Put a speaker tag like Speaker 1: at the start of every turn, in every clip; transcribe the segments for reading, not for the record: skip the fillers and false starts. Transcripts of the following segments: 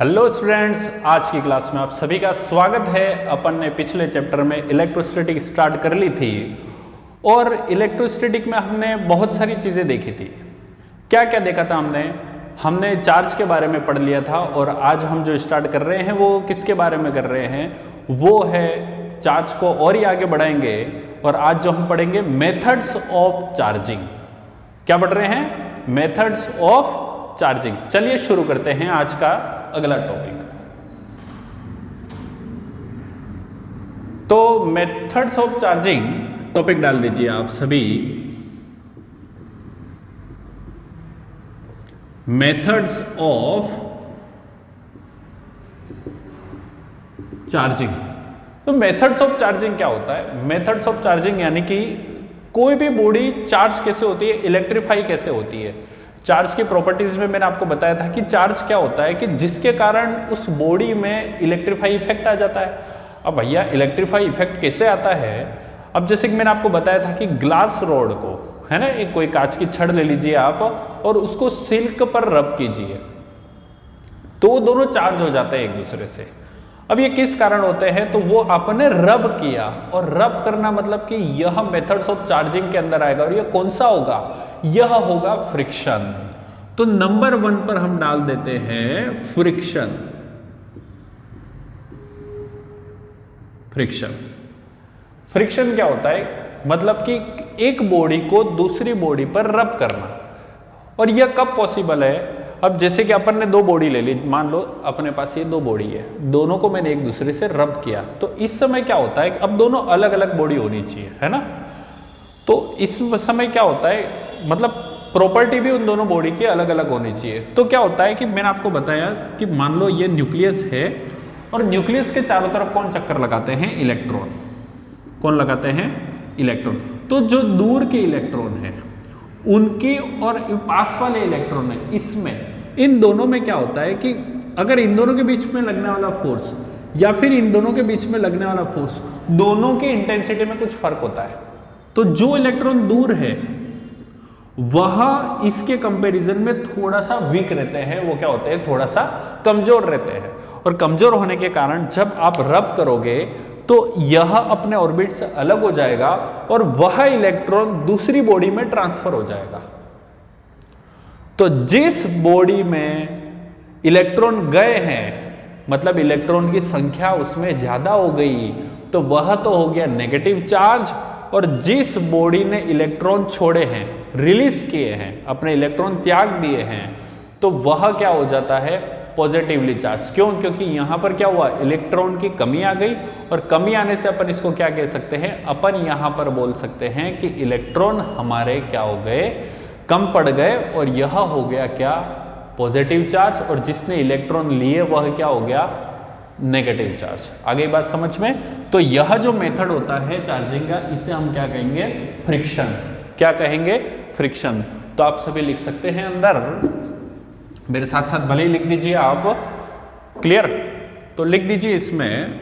Speaker 1: Hello students, आज की class में आप सभी का स्वागत है। अपन ने पिछले चैप्टर में इलेक्ट्रोस्टैटिक स्टार्ट कर ली थी और इलेक्ट्रोस्टैटिक में हमने बहुत सारी चीज़ें देखी थी। क्या क्या देखा था हमने चार्ज के बारे में पढ़ लिया था और आज हम जो स्टार्ट कर रहे हैं वो किसके बारे में कर रहे हैं, वो है चार्ज को और ही आगे बढ़ाएंगे। और आज जो हम पढ़ेंगे मेथड्स ऑफ चार्जिंग। क्या पढ़ रहे हैं? Methods of charging. चलिए शुरू करते हैं आज का अगला टॉपिक। तो मेथड्स ऑफ चार्जिंग टॉपिक डाल दीजिए आप सभी। Methods of charging. तो मेथड्स ऑफ चार्जिंग क्या होता है? मेथड्स ऑफ चार्जिंग यानी कि कोई भी बॉडी चार्ज कैसे होती है, इलेक्ट्रीफाई कैसे होती है। चार्ज की प्रॉपर्टीज में मैंने आपको बताया था कि चार्ज क्या होता है कि जिसके कारण उस बॉडी में इलेक्ट्रीफाई इफेक्ट आ जाता है। अब भैया इलेक्ट्रीफाई इफेक्ट कैसे आता है? अब जैसे कि मैंने आपको बताया था कि ग्लास रॉड को, है ना, एक कोई कांच की छड़ ले लीजिए आप और उसको सिल्क पर रब कीजिए तो दोनों चार्ज हो जाते हैं एक दूसरे से। अब ये किस कारण होते हैं? तो वो आपने रब किया, और रब करना मतलब कि यह मेथड्स ऑफ चार्जिंग के अंदर आएगा। और ये कौन सा होगा? यह होगा फ्रिक्शन। तो नंबर 1 पर हम डाल देते हैं फ्रिक्शन। फ्रिक्शन फ्रिक्शन क्या होता है? मतलब कि एक बॉडी को दूसरी बॉडी पर रब करना। और यह कब पॉसिबल है? अब जैसे कि अपन ने दो बॉडी ले ली, मान लो अपने पास ये दो बॉडी है, दोनों को मैंने एक दूसरे से रब किया, तो इस समय क्या होता है? अब दोनों अलग अलग बॉडी होनी चाहिए, है ना। तो इस समय क्या होता है, मतलब प्रॉपर्टी भी उन दोनों बॉडी की अलग अलग होनी चाहिए। तो क्या होता है कि मैंने आपको बताया कि मान लो ये न्यूक्लियस है और न्यूक्लियस के चारों तरफ कौन चक्कर लगाते हैं? इलेक्ट्रॉन। कौन लगाते हैं? इलेक्ट्रॉन। तो जो दूर के इलेक्ट्रॉन है उनकी और पास वाले इलेक्ट्रॉन है, इसमें इन दोनों में क्या होता है कि अगर इन दोनों के बीच में लगने वाला फोर्स या फिर इन दोनों के बीच में लगने वाला फोर्स, दोनों की इंटेंसिटी में कुछ फर्क होता है। तो जो इलेक्ट्रॉन दूर है वह इसके कंपैरिजन में थोड़ा सा वीक रहते हैं, वो क्या होते हैं? थोड़ा सा कमजोर रहते हैं। और कमजोर होने के कारण जब आप रब करोगे तो यह अपने ऑर्बिट से अलग हो जाएगा और वह इलेक्ट्रॉन दूसरी बॉडी में ट्रांसफर हो जाएगा। तो जिस बॉडी में इलेक्ट्रॉन गए हैं, मतलब इलेक्ट्रॉन की संख्या उसमें ज्यादा हो गई, तो वह तो हो गया नेगेटिव चार्ज। और जिस बॉडी ने इलेक्ट्रॉन छोड़े हैं, रिलीज किए हैं, अपने इलेक्ट्रॉन त्याग दिए हैं, तो वह क्या हो जाता है? Positively charge. क्यों? क्योंकि यहां पर क्या हुआ? इलेक्ट्रॉन की कमी आ गई, और कमी आने से अपन इसको क्या कह सकते हैं? अपन यहां पर बोल सकते हैं कि इलेक्ट्रॉन हमारे क्या हो गए? कम पड़ गए, और यह हो गया क्या? Positive charge. और जिसने इलेक्ट्रॉन लिए वह क्या हो गया? Negative charge. आगे बात समझ में? तो यह जो मेथड होता है चार्जिंग का, इसे हम क्या कहेंगे? फ्रिक्शन। क्या कहेंगे? फ्रिक्शन। तो आप सभी लिख सकते हैं अंदर, मेरे साथ साथ भले ही लिख दीजिए आप। क्लियर? तो लिख दीजिए इसमें,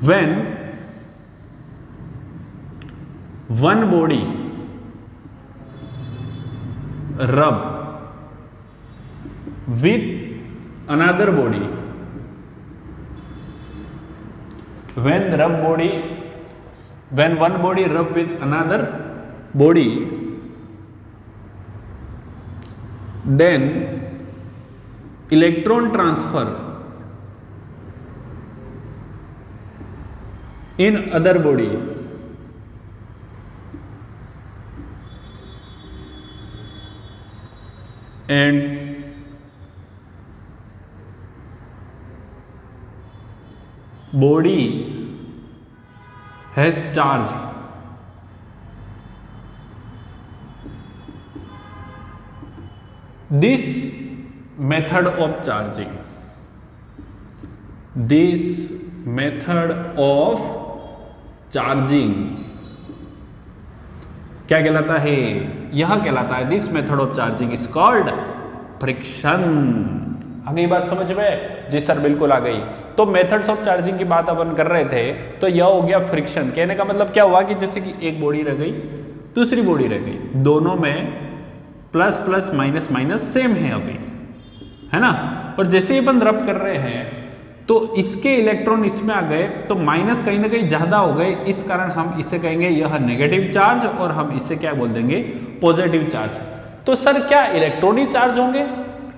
Speaker 1: व्हेन वन बॉडी रब with another body, when one body rub with another body, then electron transfer in other body and body has charge. This method of charging, this method of charging क्या कहलाता है? यह कहलाता है, this method of charging is called friction. आ गई बात समझ में? जी सर, बिल्कुल आ गई। तो मेथड्स ऑफ चार्जिंग की बात अपन कर रहे थे, तो यह हो गया फ्रिक्शन। कहने का मतलब क्या हुआ कि जैसे कि एक बॉडी रह गई, दूसरी बॉडी रह गई, दोनों में plus plus minus minus same है अभी, है ना। और जैसे ही अपन रब कर रहे हैं तो इसके इलेक्ट्रॉन इसमें आ गए तो माइनस कहीं ना कहीं ज्यादा हो गए, इस कारण हम इसे कहेंगे यह नेगेटिव चार्ज और हम इसे क्या बोल देंगे, पॉजिटिव चार्ज। तो सर क्या इलेक्ट्रॉन ही चार्ज होंगे,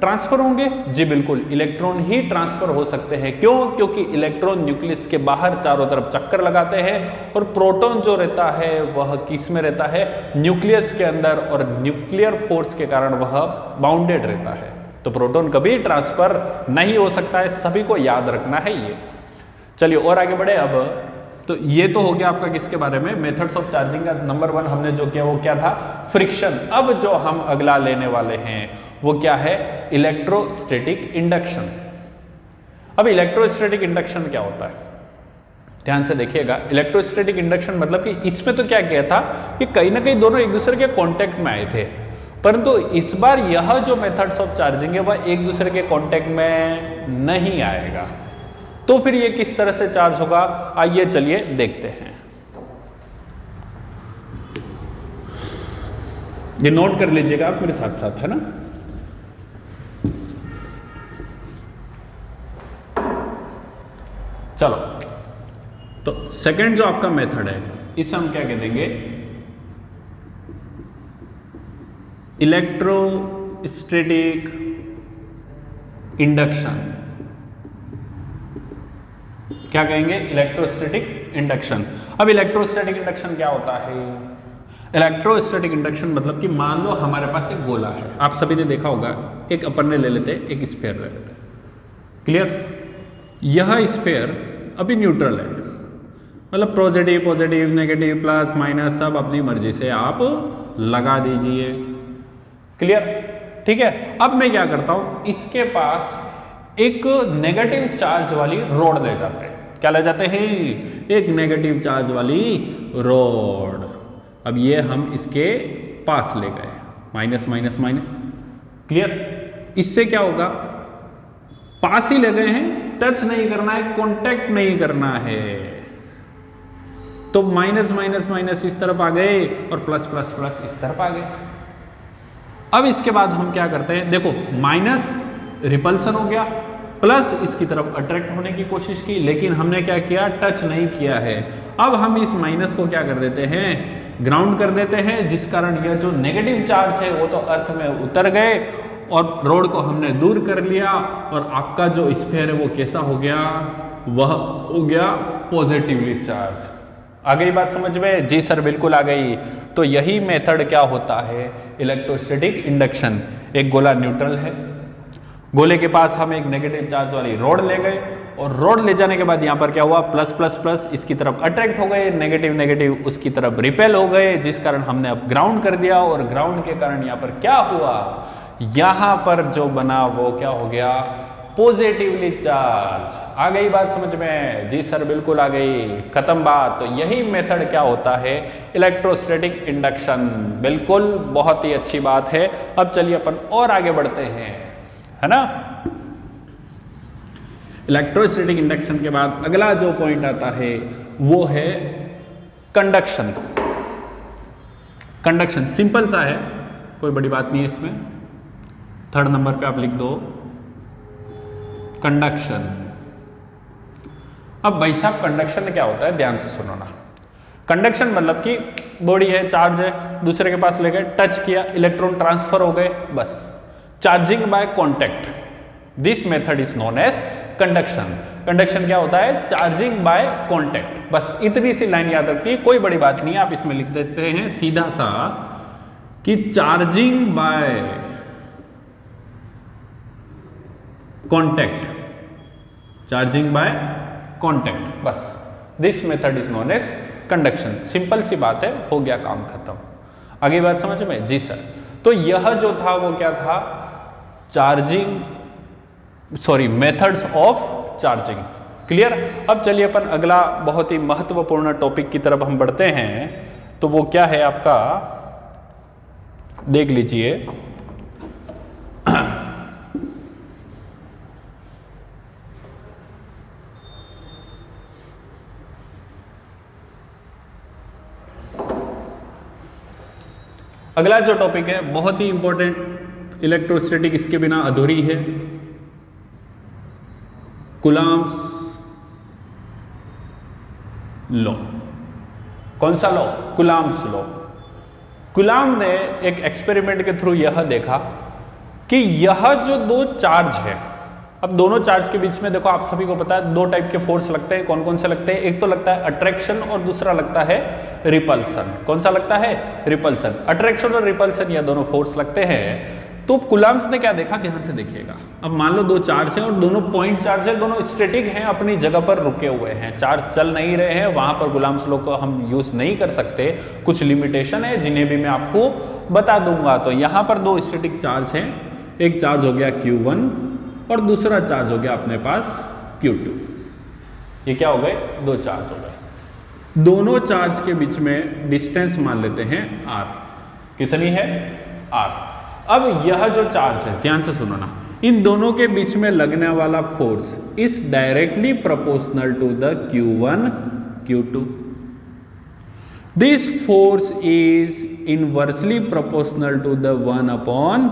Speaker 1: ट्रांसफर होंगे? जी बिल्कुल, इलेक्ट्रॉन ही ट्रांसफर हो सकते हैं। क्यों? क्योंकि इलेक्ट्रॉन न्यूक्लियस के बाहर चारों तरफ चक्कर लगाते हैं और प्रोटॉन जो रहता है वह किस में रहता है, न्यूक्लियस के अंदर, और न्यूक्लियर फोर्स के कारण वह बाउंडेड रहता है। तो प्रोटॉन कभी ट्रांसफर नहीं हो सकता है, सभी को याद रखना है ये। चलिए और आगे बढ़े। अब तो ये तो हो गया आपका किसके बारे में, मेथड्स ऑफ चार्जिंग का। नंबर 1 हमने जो किया वो क्या था, फ्रिक्शन। अब जो हम अगला लेने वाले हैं वो क्या है, इलेक्ट्रोस्टैटिक इंडक्शन। अब इलेक्ट्रोस्टैटिक इंडक्शन क्या होता है, ध्यान से देखिएगा। इलेक्ट्रोस्टैटिक इंडक्शन मतलब कि इसमें तो क्या किया था कि कहीं ना कहीं दोनों एक दूसरे के कांटेक्ट में आए थे, परंतु इस बार यह जो मेथड्स ऑफ चार्जिंग है वह एक दूसरे के कांटेक्ट में नहीं आएगा। तो फिर ये किस तरह से चार्ज होगा, आइए चलिए देखते हैं। ये नोट कर लीजिएगा आप मेरे साथ साथ, है ना। चलो, तो सेकंड जो आपका मेथड है इसे हम क्या कह देंगे, इलेक्ट्रोस्टैटिक इंडक्शन। क्या कहेंगे, इलेक्ट्रोस्टैटिक इंडक्शन। अब इलेक्ट्रोस्टैटिक इंडक्शन क्या होता है, इलेक्ट्रोस्टैटिक इंडक्शन मतलब कि मान लो हमारे पास एक गोला है, आप सभी ने देखा होगा, एक अपन ने ले लेते, एक स्फीयर ले लेते, क्लियर। यह स्फीयर अभी न्यूट्रल है, मतलब पॉजिटिव नेगेटिव प्लस माइनस सब अपनी मर्जी से आप लगा दीजिए, क्लियर, ठीक है। अब मैं क्या करता हूं, इसके पास एक नेगेटिव चार्ज वाली रोड ले जाते हैं। क्या ले जाते हैं, एक नेगेटिव चार्ज वाली रोड। अब ये हम इसके पास ले गए, माइनस माइनस माइनस, क्लियर। इससे क्या होगा, पास ही ले गए हैं, टच नहीं करना है, कांटेक्ट नहीं करना है। तो माइनस माइनस माइनस इस तरफ आ गए और प्लस प्लस प्लस इस तरफ आ गए। अब इसके बाद हम क्या करते हैं, देखो माइनस रिपल्सन हो गया, प्लस इसकी तरफ अट्रैक्ट होने की कोशिश की, लेकिन हमने क्या किया, टच नहीं किया है। अब हम इस माइनस को क्या कर देते हैं, ग्राउंड कर देते हैं, जिस कारण यह जो नेगेटिव चार्ज है वो तो अर्थ में उतर गए और रोड को हमने दूर कर लिया, और आपका जो स्फीयर है वो कैसा हो गया, वह हो गया पॉजिटिवली चार्ज। आ गई बात समझ में? जी सर बिल्कुल आ गई। तो यही मेथड क्या होता है, इलेक्ट्रोस्टैटिक इंडक्शन। एक गोला न्यूट्रल है, गोले के पास हम एक नेगेटिव चार्ज वाली रोड ले गए, और रोड ले जाने के बाद यहाँ पर क्या हुआ, प्लस प्लस प्लस इसकी तरफ अट्रैक्ट हो गए, नेगेटिव नेगेटिव उसकी तरफ रिपेल हो गए, जिस कारण हमने अब ग्राउंड कर दिया, और ग्राउंड के कारण यहाँ पर क्या हुआ, यहाँ पर जो बना वो क्या हो गया, पॉजिटिवली चार्ज। आ गई बात समझ में? जी सर बिल्कुल आ गई, खत्म बात। तो यही मेथड क्या होता है, इलेक्ट्रोस्टैटिक इंडक्शन। बिल्कुल, बहुत ही अच्छी बात है। अब चलिए अपन और आगे बढ़ते हैं, है ना। इलेक्ट्रोस्टैटिक इंडक्शन के बाद अगला जो पॉइंट आता है वो है कंडक्शन। कंडक्शन सिंपल सा है, कोई बड़ी बात नहीं है इसमें। 3rd नंबर पे आप लिख दो कंडक्शन। अब भाई साहब कंडक्शन क्या होता है, ध्यान से सुनो ना। कंडक्शन मतलब कि बॉडी है, चार्ज है, दूसरे के पास ले गए, टच किया, इलेक्ट्रॉन ट्रांसफर हो गए, बस। Charging by contact, this method is known as conduction. Conduction क्या होता है, चार्जिंग बाय कॉन्टैक्ट। बस इतनी सी लाइन याद रखिए, कोई बड़ी बात नहीं है। आप इसमें लिख देते हैं सीधा सा कि charging by contact, charging by contact, बस। This method is known as conduction. Simple सी बात है, हो गया काम खत्म। आगे बात समझ में? जी सर। तो यह जो था वो क्या था, मेथड्स ऑफ चार्जिंग, क्लियर। अब चलिए अपन अगला बहुत ही महत्वपूर्ण टॉपिक की तरफ हम बढ़ते हैं। तो वो क्या है आपका, देख लीजिए। अगला जो टॉपिक है बहुत ही इंपॉर्टेंट, इलेक्ट्रोस्टैटिक इसके बिना अधूरी है। Coulomb's law. कौन सा लॉ? Coulomb's law. कूलम्ब ने एक एक्सपेरिमेंट के थ्रू यह देखा कि यह जो दो चार्ज है, अब दोनों चार्ज के बीच में देखो आप सभी को पता है दो टाइप के फोर्स लगते हैं। कौन कौन से लगते हैं? एक तो लगता है अट्रैक्शन और दूसरा लगता है रिपल्सन। कौन सा लगता है? रिपल्सन। अट्रैक्शन और रिपल्सन यह दोनों फोर्स लगते हैं। तो कूलम्ब्स ने क्या देखा, ध्यान से देखिएगा। अब मान लो दो चार्ज हैं और दोनों पॉइंट चार्ज है, दोनों स्टैटिक हैं, अपनी जगह पर रुके हुए हैं, चार्ज चल नहीं रहे हैं। वहां पर कूलम्ब्स लॉ को हम यूज नहीं कर सकते, कुछ लिमिटेशन है जिन्हें भी मैं आपको बता दूंगा। तो यहां पर दो स्टैटिक चार्ज हैं, एक चार्ज हो गया Q1 और दूसरा चार्ज हो गया अपने पास Q2। ये क्या हो गए? दो चार्ज हो गए। दोनों चार्ज के बीच में डिस्टेंस मान लेते हैं R। कितनी है? R। अब यह जो चार्ज है, ध्यान से सुनो ना, इन दोनों के बीच में लगने वाला force is directly proportional to the Q1 Q2। This force is inversely proportional to the 1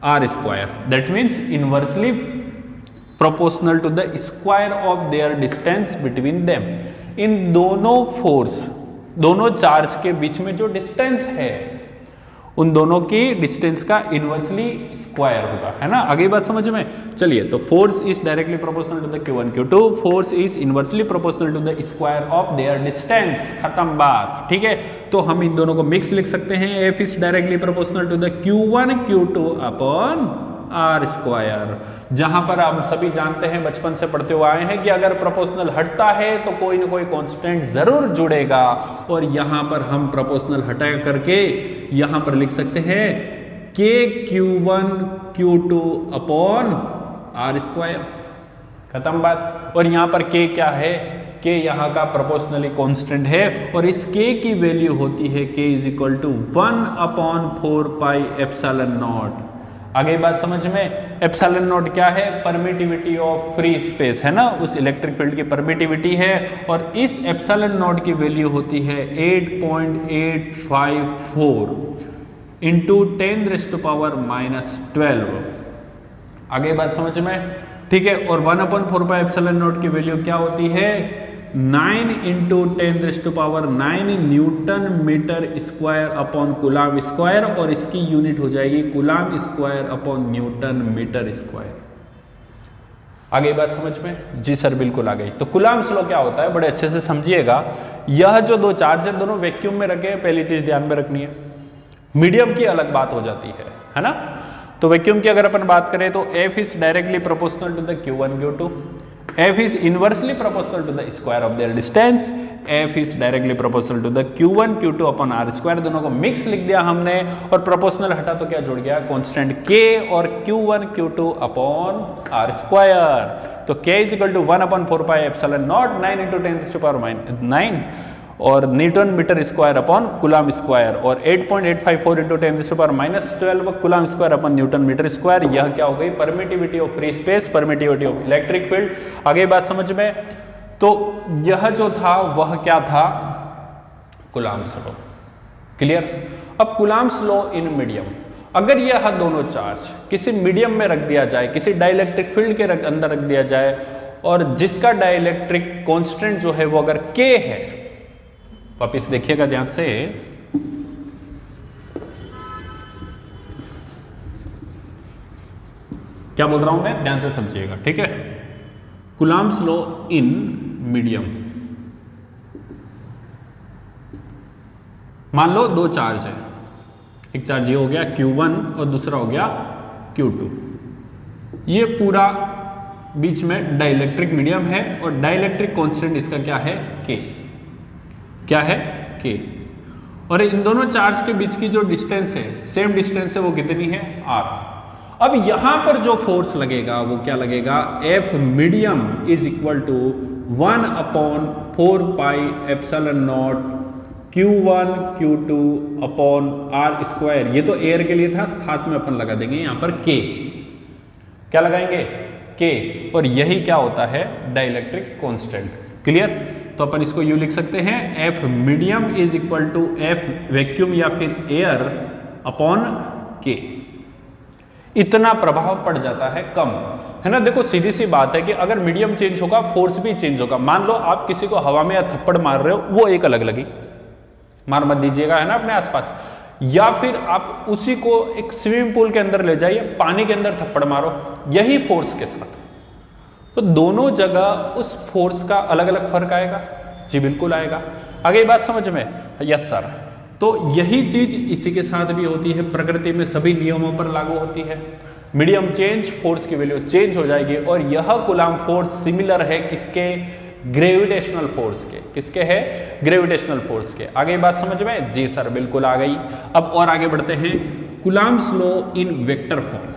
Speaker 1: R square. That means inversely proportional to the square of their distance between them. इन दोनों फोर्स, दोनों चार्ज के बीच में जो distance है, उन दोनों की डिस्टेंस का इनवर्सली स्क्वायर होगा, है ना? आगे बात समझ में? चलिए, तो force is directly proportional to the Q1 Q2, force is inversely proportional to the square of their distance. खत्म बात, ठीक है? तो हम इन दोनों को मिक्स लिख सकते हैं। F is directly proportional to the Q1 Q2 upon R square. जहां पर आप सभी जानते हैं, बचपन से पढ़ते हुए आए हैं कि अगर प्रोपोर्शनल हटता है तो कोई ना कोई कांस्टेंट जरूर जुड़ेगा, और यहां पर हम प्रोपोर्शनल हटा करके यहां पर लिख सकते हैं K Q1 Q2 upon R square. खत्म बात। और यहां पर K क्या है? K यहाँ का प्रोपोर्शनली कांस्टेंट है, और इस K की वैल्यू होती है K is equal to 1 upon 4 pi epsilon naught. आगे बात समझ में? एप्सिलॉन नॉट क्या है? परमिटिविटी ऑफ फ्री स्पेस, है ना? उस इलेक्ट्रिक फील्ड की परमिटिविटी है, और इस एप्सिलॉन नॉट की वैल्यू होती है 8.854 इंटू 10⁻⁻12। आगे बात समझ में? ठीक है। और 1/4 पाई एप्सिलॉन नॉट की वैल्यू क्या होती है? 9 into 10⁻⁹ newton metre square upon coulomb square, और इसकी यूनिट हो जाएगी coulomb square upon newton metre square. आगे बात समझ में? जी सर, बिल्कुल आ गई। तो कूलम्ब्स लॉ क्या होता है, बड़े अच्छे से समझिएगा। यह जो दो चार्ज है दोनों वैक्यूम में रखे हैं, पहली चीज ध्यान में रखनी है। मीडियम की अलग बात हो जाती है ना? तो वैक्यूम की अगर अपन बात करें तो F is directly proportional to the Q1 Q2, F is inversely proportional to the square of their distance, F is directly proportional to the Q1 Q2 upon R square। दोनों को मिक्स लिख दिया हमने, और प्रोपोर्शनल हटा तो क्या जुड़ गया? कांस्टेंट K और Q1 Q2 upon R square. तो K is equal to 1/4 pi epsilon naught 9 into 10⁻⁹ और newton metre square upon coulomb square, और 8.854 into 10⁻⁻12 coulomb square upon newton metre square. यह क्या हो गई? Permittivity of free space, permittivity of electric field. आगे बात समझ में? तो यह जो था वह क्या था? Coulomb's law. क्लियर? अब कूलम्ब्स लॉ इन मीडियम, अगर यह दोनों चार्ज किसी मीडियम में रख दिया जाए, किसी डाइलेक्ट्रिक फील्ड के अंदर रख दिया जाए, और जिसका डाइलेक्ट्रिक कांस्टेंट जो है वो अगर K है, वापिस देखिएगा ध्यान से, क्या बोल रहा हूं मैं, ध्यान से समझिएगा, ठीक है? Coulomb's law in medium. मान लो दो चार्ज है, एक चार्ज ये हो गया Q1 और दूसरा हो गया Q2। ये पूरा बीच में डाइलेक्ट्रिक मीडियम है, और डाइलेक्ट्रिक कांस्टेंट इसका क्या है? K। क्या है? K। और इन दोनों चार्ज के बीच की जो डिस्टेंस है, सेम डिस्टेंस है, वो कितनी है? R। अब यहां पर जो फोर्स लगेगा वो क्या लगेगा? F medium is equal to 1/4 pi epsilon naught Q1 Q2 upon R square. ये तो एयर के लिए था, साथ में अपन लगा देंगे यहां पर K। क्या लगाएंगे? K। और यही क्या होता है? Dielectric constant. क्लियर? तो अपन इसको यूं लिख सकते हैं, F medium is equal to F vacuum या फिर एयर अपॉन K। इतना प्रभाव पड़ जाता है कम, है ना। देखो सीधी सी बात है कि अगर मीडियम चेंज होगा फोर्स भी चेंज होगा। मान लो आप किसी को हवा में या थप्पड़ मार रहे हो, वो एक अलग लगी, मार मत दीजिएगा, है ना, अपने आसपास। या फिर आप उसी को एक स्विमिंग पूल के अंदर ले जाइए, पानी के अंदर थप्पड़ मारो, यही फोर्स के साथ, तो दोनों जगह उस फोर्स का अलग अलग फर्क आएगा। जी बिल्कुल आएगा। आगे बात समझ में? Yes sir. तो यही चीज इसी के साथ भी होती है, प्रकृति में सभी नियमों पर लागू होती है। मीडियम चेंज, फोर्स की वैल्यू चेंज हो जाएगी, और यह कूलाम्ब फोर्स सिमिलर है किसके? ग्रेविटेशनल फोर्स के। किसके है? ग्रेविटेशनल फोर्स के। आगे बात समझ में? जी सर बिल्कुल आ गई। अब और आगे बढ़ते हैं। कूलाम्ब्स लॉ इन वेक्टर फॉर्म,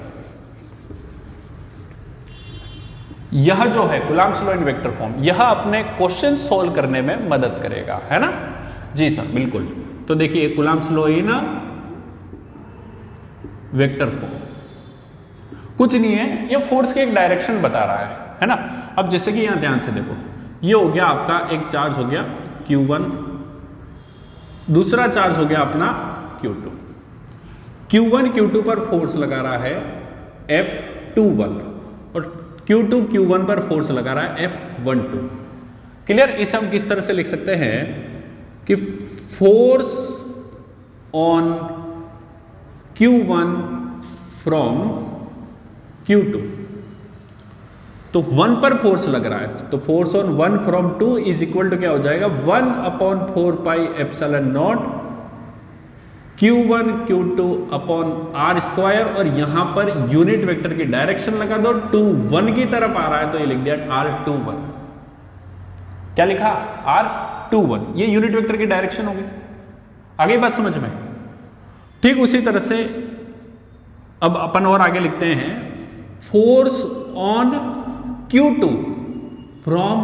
Speaker 1: यह जो है कूलाम्ब्स लॉ इन वेक्टर फॉर्म, यह अपने क्वेश्चन सॉल्व करने में मदद करेगा, है ना। जी सर बिल्कुल। तो देखिए कूलाम्ब्स लॉ इन वेक्टर फॉर्म कुछ नहीं है, ये फोर्स की एक डायरेक्शन बता रहा है ना। अब जैसे कि यहां ध्यान से देखो, ये हो गया आपका एक चार्ज हो गया Q1, दूसरा चार्ज हो गया अपना Q2। Q1 Q2 पर फोर्स लगा रहा है F21 और Q2 Q1 पर फोर्स लगा रहा है F12। क्लियर? इसे हम किस तरह से लिख सकते हैं कि force on Q1 from Q2, तो 1 पर फोर्स लग रहा है, तो force on 1 from 2 is equal to क्या हो जाएगा? 1/4 pi epsilon naught Q1 Q2 upon R square, और यहां पर यूनिट वेक्टर की डायरेक्शन लगा दो, 2 1 की तरफ आ रहा है, तो ये लिख दिया R21। क्या लिखा? R21, ये यूनिट वेक्टर की डायरेक्शन होगी। आगे बात समझ में? ठीक उसी तरह से अब अपन और आगे लिखते हैं, force on Q2 from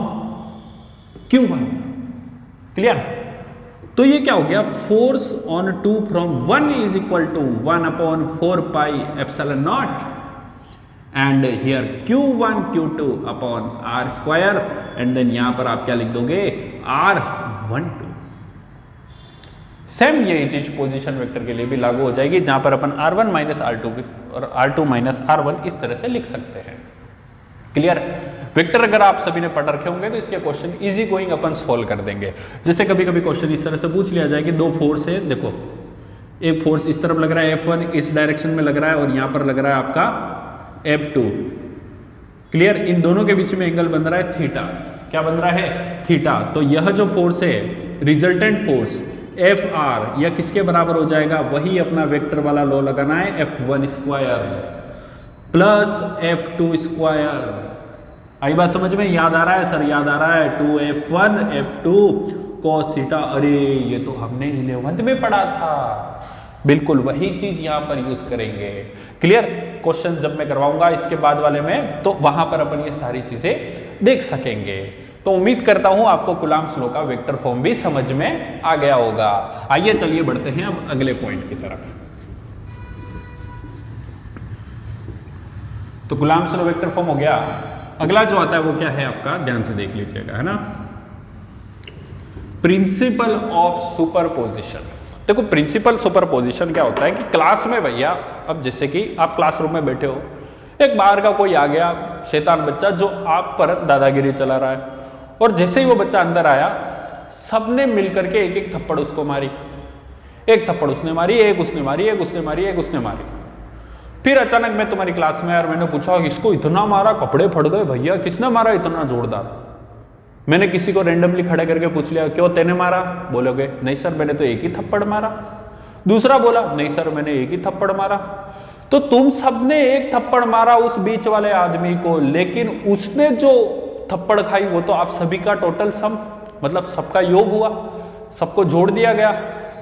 Speaker 1: Q1। Clear? तो ये क्या हो गया? Force on 2 from 1 is equal to 1/4 pi epsilon naught, and here Q1 Q2 upon R square, and then यहां पर आप क्या लिख दोगे? R12। सेम यही चीज पोजीशन वेक्टर के लिए भी लागू हो जाएगी, जहां पर अपन R1 माइनस R2 और R2 माइनस R1 इस तरह से लिख सकते हैं। क्लियर? वेक्टर अगर आप सभी ने पढ़ रखे होंगे तो इसके क्वेश्चन इजी गोइंग अपन सॉल्व कर देंगे। जैसे कभी कभी क्वेश्चन इस तरह से पूछ लिया जाए कि दो फोर्स है, देखो एक फोर्स इस तरफ लग रहा है F1, इस डायरेक्शन में लग रहा है, और यहां पर लग रहा है आपका F2। क्लियर? इन दोनों के बीच में एंगल बन रहा है थीटा। क्या बन रहा है? थीटा। तो यह जो फोर्स है, रिजल्टेंट फोर्स Fr, यह किसके बराबर हो जाएगा? वही अपना वेक्टर वाला लॉ लगाना है, F1 square plus F2 square. आई बात समझ में? याद आ रहा है सर? याद आ रहा है? 2F1 F2 cos theta. अरे ये तो हमने 11th में पढ़ा था। बिल्कुल वही चीज यहां पर यूज करेंगे। क्लियर? क्वेश्चन जब मैं करवाऊंगा इसके बाद वाले में, तो वहां पर अपन ये सारी चीजें देख सकेंगे। तो उम्मीद करता हूं आपको कूलाम्ब्स लॉ का वेक्टर फॉर्म भी समझ में आ गया होगा। आइए चलिए बढ़ते हैं अब अगले पॉइंट की तरफ। तो कूलाम्ब्स लॉ वेक्टर फॉर्म हो गया। अगला जो आता है वो क्या है आपका? ध्यान से देख लीजिएगा, है ना। Principal of superposition. देखो प्रिंसिपल सुपरपोजिशन क्या होता है कि क्लास में भैया, अब जैसे कि आप क्लासरूम में बैठे हो, एक बाहर का कोई आ गया शैतान बच्चा जो आप पर दादागिरी चला रहा है, और जैसे ही वो बच्चा अंदर आया, सबने मिलकर के एक एक थप्पड़ उसको मारी। एक थप्पड़ उसने मारी, एक उसने मारी, एक उसने मारी, एक उसने मारी। फिर अचानक मैं तुम्हारी क्लास में आया और मैंने पूछा इसको इतना मारा, कपड़े फट गए भैया, किसने मारा इतना जोरदार? मैंने किसी को रैंडमली खड़े करके पूछ लिया, क्यों तेने मारा? बोलोगे नहीं सर मैंने तो एक ही थप्पड़ मारा। दूसरा बोला नहीं सर मैंने एक ही थप्पड़ मारा। तो तुम सबने एक थप्पड़ मारा उस बीच वाले आदमी को, लेकिन उसने जो थप्पड़ खाई वो तो आप सभी का टोटल सम, मतलब सबका योग हुआ, सबको जोड़ दिया गया।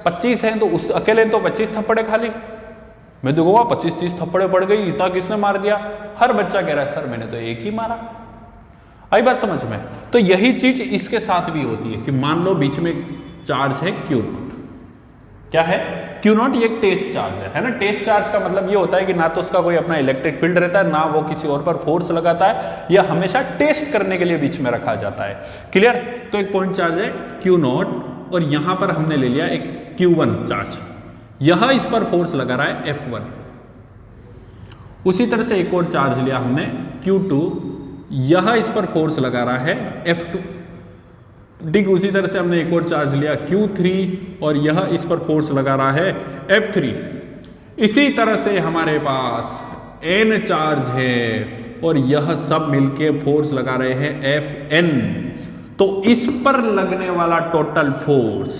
Speaker 1: 25 हैं तो उस अकेले तो 25 थप्पड़े खा ली। मैं देखूंगा 25-30 थप्पड़े पड़ गई, इतना किसने मार दिया? हर बच्चा कह रहा है सर मैंने तो एक ही मारा। आई बात समझ में? तो यही चीज इसके साथ भी होती है कि मान लो बीच में चार्ज है Q0। क्या है? Q0। ये एक टेस्ट चार्ज है ना। टेस्ट चार्ज का मतलब ये होता है कि ना तो उसका कोई अपना इलेक्ट्रिक फील्ड रहता है, ना वो किसी और पर फोर्स लगाता है, या हमेशा टेस्ट करने के लिए बीच में रखा जाता है। क्लियर? तो एक पॉइंट चार्ज है Q0, और यहां पर हमने ले लिया एक Q1 चार्ज, यह इस पर फोर्स लगा रहा है F1। उसी तरह से एक और चार्ज लिया हमने Q2, यह इस पर फोर्स लगा रहा है F2। ठीक उसी तरह से हमने एक और चार्ज लिया Q3 और यह इस पर फोर्स लगा रहा है F3। इसी तरह से हमारे पास N चार्ज है और यह सब मिलके फोर्स लगा रहे हैं Fn। तो इस पर लगने वाला टोटल फोर्स,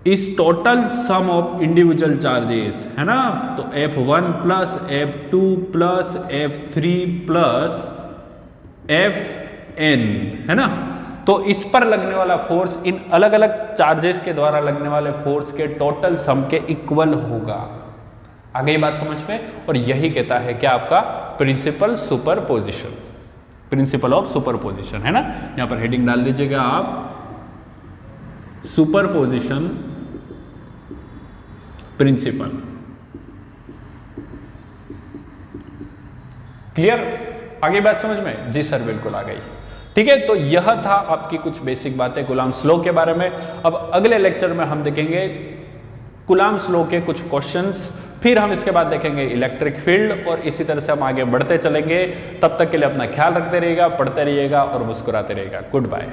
Speaker 1: इस total sum of individual charges है ना, तो F1 plus F2 plus F3 plus Fn है ना, तो इस पर लगने वाला फोर्स इन अलग अलग चार्जेस के द्वारा लगने वाले फोर्स के टोटल सम के इक्वल होगा। आ गई बात समझ में? और यही कहता है क्या आपका principle superposition, principle of superposition है ना। यहां पर हेडिंग डाल दीजिएगा आप, सुपरपोजिशन प्रिंसिपल। क्लियर? आगे बात समझ में? जी सर बिल्कुल आ गई। ठीक है, तो यह था आपकी कुछ बेसिक बातें कूलाम्स लॉ के बारे में। अब अगले लेक्चर में हम देखेंगे कूलाम्स लॉ के कुछ क्वेश्चंस, फिर हम इसके बाद देखेंगे इलेक्ट्रिक फील्ड, और इसी तरह से हम आगे बढ़ते चलेंगे। तब तक के लिए अपना ख्याल रखते रहिएगा, पढ़ते रहिएगा और मुस्कुराते रहिएगा। Good bye.